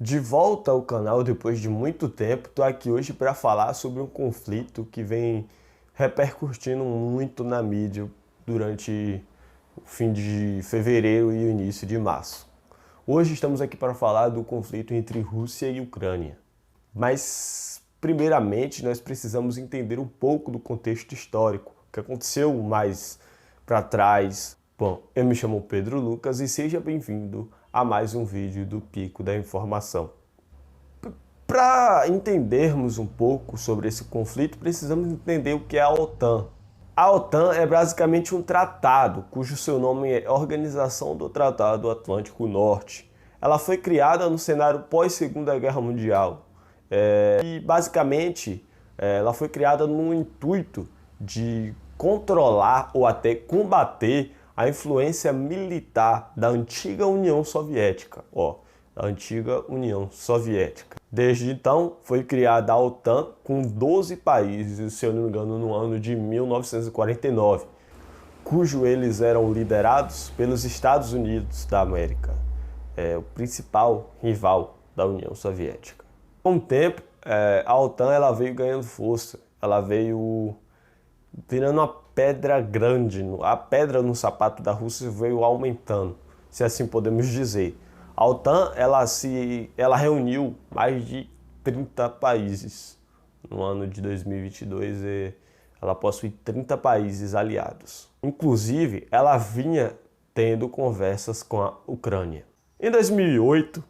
De volta ao canal depois de muito tempo, estou aqui hoje para falar sobre um conflito que vem repercutindo muito na mídia durante o fim de fevereiro e o início de março. Hoje estamos aqui para falar do conflito entre Rússia e Ucrânia. Mas, primeiramente, nós precisamos entender um pouco do contexto histórico, o que aconteceu mais para trás. Bom, eu me chamo Pedro Lucas e seja bem-vindo a mais um vídeo do Pico da Informação. Para entendermos um pouco sobre esse conflito, precisamos entender o que é a OTAN. A OTAN é basicamente um tratado, cujo seu nome é Organização do Tratado Atlântico Norte. Ela foi criada no cenário pós-Segunda Guerra Mundial. E basicamente ela foi criada no intuito de controlar ou até combater a influência militar da antiga União Soviética. Da antiga União Soviética. Desde então, foi criada a OTAN com 12 países, se eu não me engano, no ano de 1949, cujo eles eram liderados pelos Estados Unidos da América, o principal rival da União Soviética. Com o tempo, a OTAN ela veio ganhando força, ela veio virando uma pedra grande, a pedra no sapato da Rússia veio aumentando, se assim podemos dizer. A OTAN ela reuniu mais de 30 países no ano de 2022 e ela possui 30 países aliados. Inclusive, ela vinha tendo conversas com a Ucrânia. Em 2008,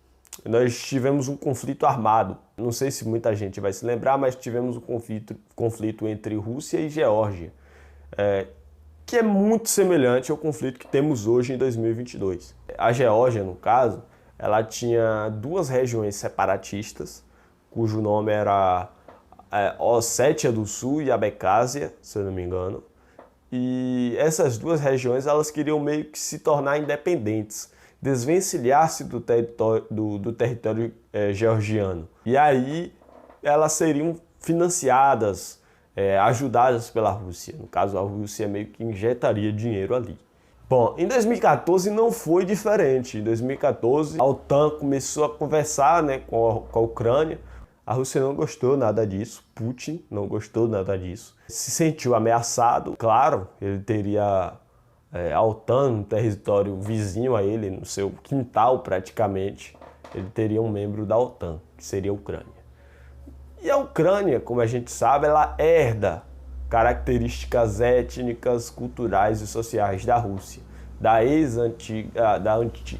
nós tivemos um conflito armado. Não sei se muita gente vai se lembrar, mas tivemos um conflito entre Rússia e Geórgia, que é muito semelhante ao conflito que temos hoje em 2022. A Geórgia, no caso, ela tinha duas regiões separatistas, cujo nome era Ossétia do Sul e Abecásia, se eu não me engano. E essas duas regiões elas queriam meio que se tornar independentes, desvencilhar-se do território georgiano. E aí elas seriam financiadas, ajudadas pela Rússia. No caso, a Rússia meio que injetaria dinheiro ali. Bom, em 2014 não foi diferente. Em 2014 a OTAN começou a conversar, com a Ucrânia. A Rússia não gostou nada disso, Putin não gostou nada disso. Se sentiu ameaçado, claro, ele teria a OTAN no território vizinho a ele, no seu quintal praticamente, ele teria um membro da OTAN, que seria a Ucrânia. E a Ucrânia, como a gente sabe, ela herda características étnicas, culturais e sociais da Rússia, da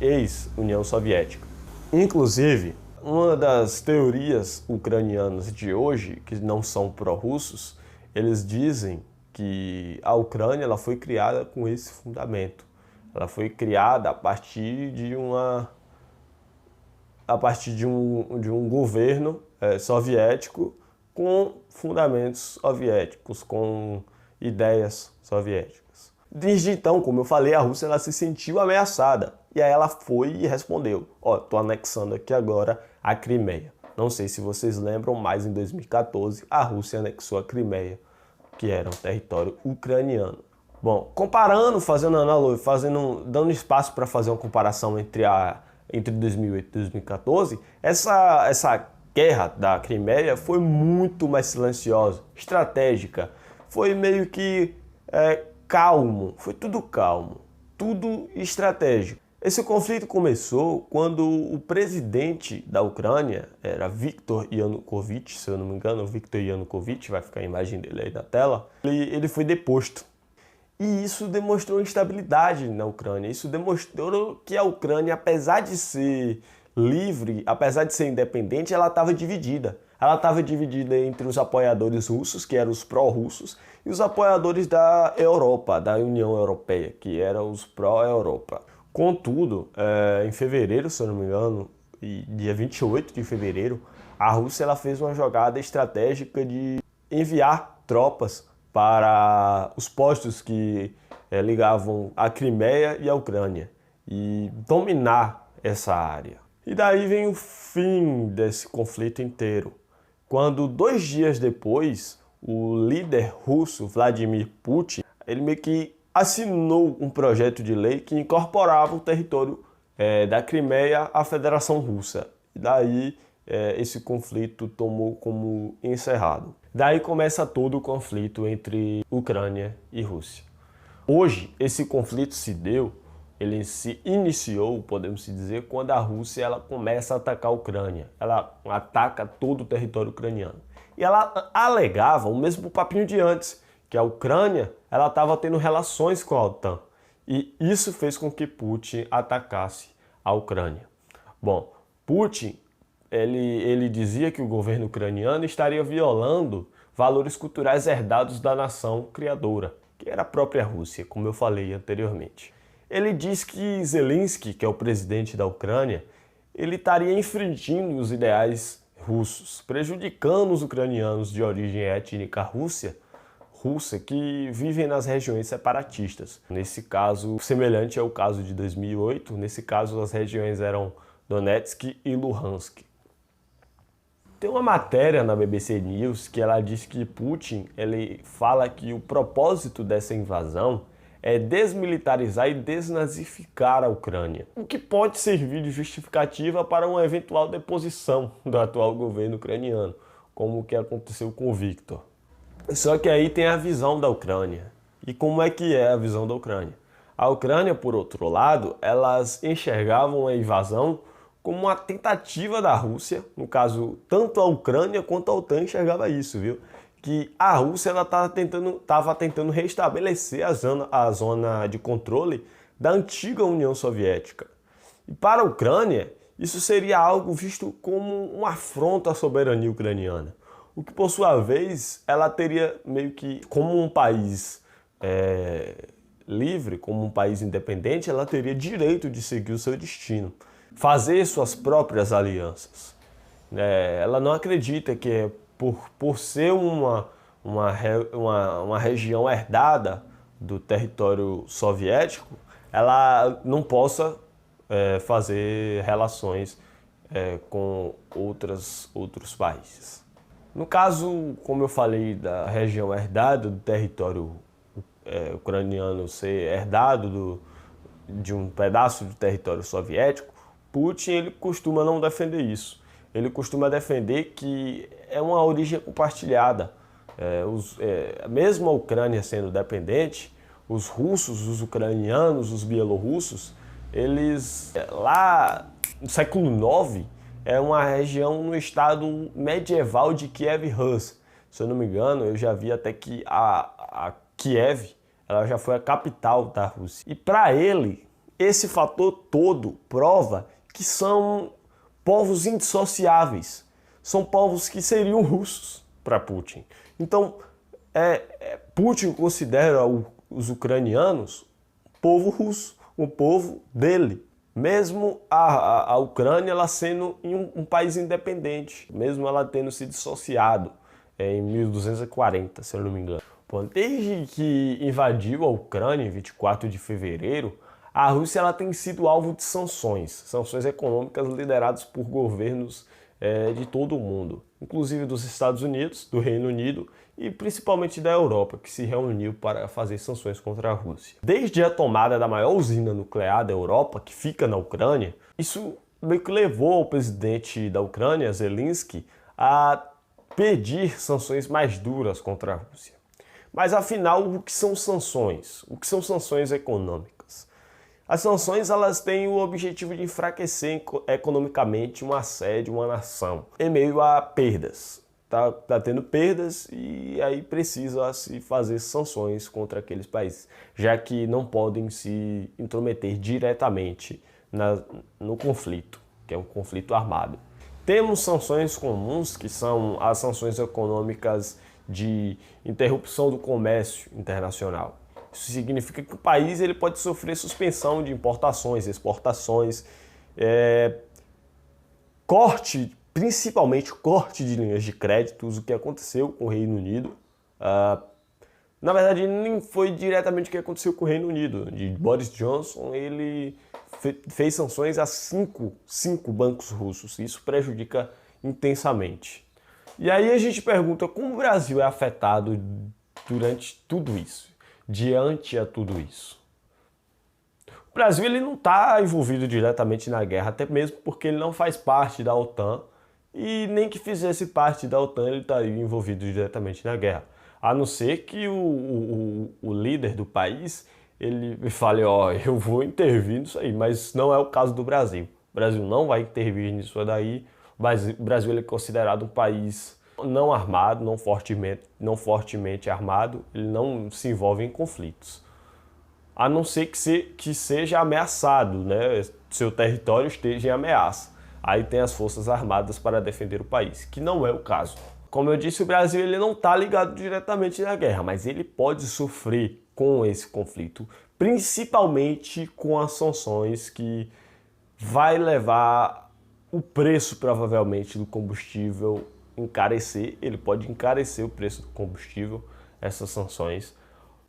ex-União Soviética. Inclusive, uma das teorias ucranianas de hoje, que não são pró-russos, eles dizem que a Ucrânia ela foi criada com esse fundamento. Ela foi criada a partir de um governo soviético com fundamentos soviéticos, com ideias soviéticas. Desde então, como eu falei, a Rússia ela se sentiu ameaçada. E aí ela foi e respondeu, tô anexando aqui agora a Crimeia. Não sei se vocês lembram, mas em 2014 a Rússia anexou a Crimeia, que era um território ucraniano. Bom, comparando, dando espaço para fazer uma comparação entre 2008 e 2014, essa guerra da Crimeia foi muito mais silenciosa, estratégica, foi meio que calmo, foi tudo calmo, tudo estratégico. Esse conflito começou quando o presidente da Ucrânia, era Viktor Yanukovych, se eu não me engano, Viktor Yanukovych, vai ficar a imagem dele aí na tela, ele foi deposto. E isso demonstrou instabilidade na Ucrânia, isso demonstrou que a Ucrânia, apesar de ser livre, apesar de ser independente, ela estava dividida. Ela estava dividida entre os apoiadores russos, que eram os pró-russos, e os apoiadores da Europa, da União Europeia, que eram os pró-Europa. Contudo, em fevereiro, se eu não me engano, dia 28 de fevereiro, a Rússia ela fez uma jogada estratégica de enviar tropas para os postos que ligavam a Crimeia e a Ucrânia e dominar essa área. E daí vem o fim desse conflito inteiro, quando 2 dias depois, o líder russo Vladimir Putin, ele meio que assinou um projeto de lei que incorporava o território da Crimeia à Federação Russa. e daí esse conflito tomou como encerrado. Daí começa todo o conflito entre Ucrânia e Rússia. Hoje, esse conflito ele se iniciou, podemos dizer, quando a Rússia ela começa a atacar a Ucrânia. Ela ataca todo o território ucraniano. E ela alegava o mesmo papinho de antes, que a Ucrânia ela estava tendo relações com a OTAN. E isso fez com que Putin atacasse a Ucrânia. Bom, Putin ele dizia que o governo ucraniano estaria violando valores culturais herdados da nação criadora, que era a própria Rússia, como eu falei anteriormente. Ele diz que Zelensky, que é o presidente da Ucrânia, ele estaria infringindo os ideais russos, prejudicando os ucranianos de origem étnica russa que vivem nas regiões separatistas. Nesse caso, semelhante ao caso de 2008, nesse caso as regiões eram Donetsk e Luhansk. Tem uma matéria na BBC News que ela diz que Putin ele fala que o propósito dessa invasão é desmilitarizar e desnazificar a Ucrânia, o que pode servir de justificativa para uma eventual deposição do atual governo ucraniano, como o que aconteceu com o Viktor. Só que aí tem a visão da Ucrânia. E como é que é a visão da Ucrânia? A Ucrânia, por outro lado, elas enxergavam a invasão como uma tentativa da Rússia, no caso, tanto a Ucrânia quanto a OTAN enxergava isso, viu? Que a Rússia estava tentando restabelecer a zona de controle da antiga União Soviética. E para a Ucrânia, isso seria algo visto como uma afronta à soberania ucraniana. O que, por sua vez, ela teria meio que, como um país livre, como um país independente, ela teria direito de seguir o seu destino, fazer suas próprias alianças. Ela não acredita que por ser uma região herdada do território soviético, ela não possa fazer relações com outros países. No caso, como eu falei, da região herdada do território ucraniano ser herdado de um pedaço do território soviético, Putin ele costuma não defender isso. Ele costuma defender que é uma origem compartilhada. Mesmo a Ucrânia sendo dependente, os russos, os ucranianos, os bielorrussos, eles lá no século IX é uma região no estado medieval de Kiev-Rus. Se eu não me engano, eu já vi até que a Kiev ela já foi a capital da Rússia. E para ele, esse fator todo prova que são povos indissociáveis. São povos que seriam russos para Putin. Então, Putin considera os ucranianos povo russo, o povo dele. Mesmo a Ucrânia ela sendo um país independente, mesmo ela tendo se dissociado em 1240, se eu não me engano. Bom, desde que invadiu a Ucrânia em 24 de fevereiro, a Rússia ela tem sido alvo de sanções econômicas lideradas por governos de todo o mundo, inclusive dos Estados Unidos, do Reino Unido e principalmente da Europa, que se reuniu para fazer sanções contra a Rússia. Desde a tomada da maior usina nuclear da Europa, que fica na Ucrânia, isso meio que levou o presidente da Ucrânia, Zelensky, a pedir sanções mais duras contra a Rússia. Mas afinal, o que são sanções? O que são sanções econômicas? As sanções elas têm o objetivo de enfraquecer economicamente uma sede, uma nação, em meio a perdas. Tá tendo perdas e aí precisa se fazer sanções contra aqueles países, já que não podem se intrometer diretamente no conflito, que é um conflito armado. Temos sanções comuns, que são as sanções econômicas de interrupção do comércio internacional. Isso significa que o país ele pode sofrer suspensão de importações, exportações, principalmente corte de linhas de créditos, o que aconteceu com o Reino Unido. Na verdade, nem foi diretamente o que aconteceu com o Reino Unido. Boris Johnson ele fez sanções a cinco bancos russos. Isso prejudica intensamente. E aí a gente pergunta como o Brasil é afetado durante tudo isso, diante a tudo isso. O Brasil ele não está envolvido diretamente na guerra, até mesmo porque ele não faz parte da OTAN e nem que fizesse parte da OTAN ele estaria envolvido diretamente na guerra. A não ser que o líder do país ele fale, ó, eu vou intervir nisso aí, mas não é o caso do Brasil. O Brasil não vai intervir nisso daí. O Brasil ele é considerado um país não armado, não fortemente armado, ele não se envolve em conflitos. A não ser que seja ameaçado, né? Seu território esteja em ameaça. Aí tem as forças armadas para defender o país, que não é o caso. Como eu disse, o Brasil ele não está ligado diretamente na guerra, mas ele pode sofrer com esse conflito, principalmente com as sanções que vai levar o preço provavelmente do combustível encarecer. Ele pode encarecer o preço do combustível, essas sanções.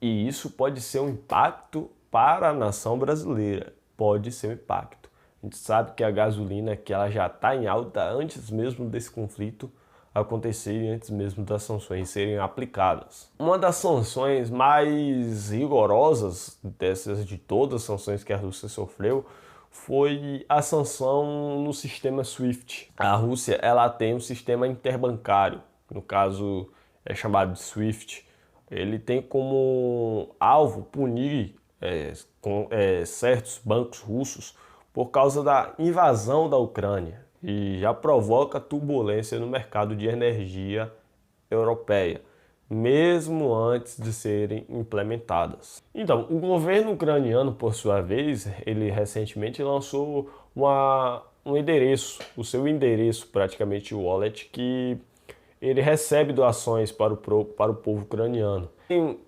E isso pode ser um impacto para a nação brasileira, pode ser um impacto. A gente sabe que a gasolina que ela já está em alta antes mesmo desse conflito acontecer e antes mesmo das sanções serem aplicadas. Uma das sanções mais rigorosas dessas de todas as sanções que a Rússia sofreu foi a sanção no sistema SWIFT. A Rússia ela tem um sistema interbancário, no caso é chamado de SWIFT. Ele tem como alvo punir certos bancos russos por causa da invasão da Ucrânia e já provoca turbulência no mercado de energia europeia, mesmo antes de serem implementadas. Então, o governo ucraniano, por sua vez, ele recentemente lançou um endereço, o seu endereço, praticamente o wallet, que ele recebe doações para o povo ucraniano.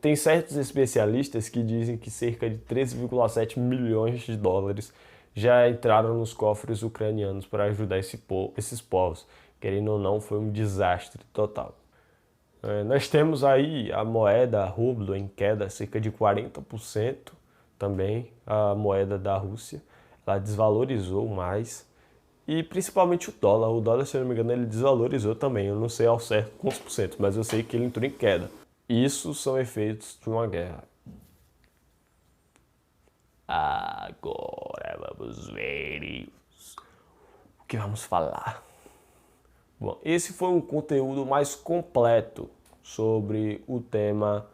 Tem certos especialistas que dizem que cerca de 13,7 milhões de dólares já entraram nos cofres ucranianos para ajudar esses povos. Querendo ou não, foi um desastre total. Nós temos aí a moeda rublo em queda, cerca de 40% também, a moeda da Rússia. Ela desvalorizou mais. E principalmente o dólar. O dólar, se eu não me engano, ele desvalorizou também. Eu não sei ao certo quantos por cento, mas eu sei que ele entrou em queda. Isso são efeitos de uma guerra. Agora vamos ver o que vamos falar. Bom, esse foi um conteúdo mais completo sobre o tema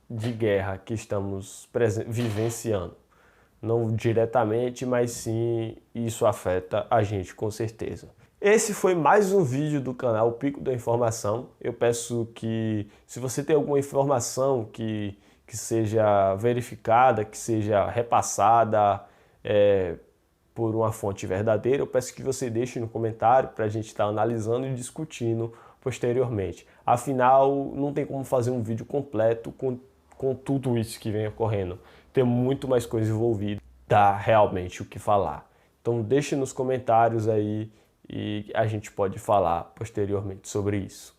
de guerra que estamos vivenciando. Não diretamente, mas sim isso afeta a gente com certeza. Esse foi mais um vídeo do canal Pico da Informação. Eu peço que, se você tem alguma informação que seja verificada, que seja repassada por uma fonte verdadeira, eu peço que você deixe no comentário para a gente estar analisando e discutindo posteriormente. Afinal, não tem como fazer um vídeo completo com tudo isso que vem ocorrendo. Tem muito mais coisa envolvida, dá realmente o que falar. Então deixe nos comentários aí e a gente pode falar posteriormente sobre isso.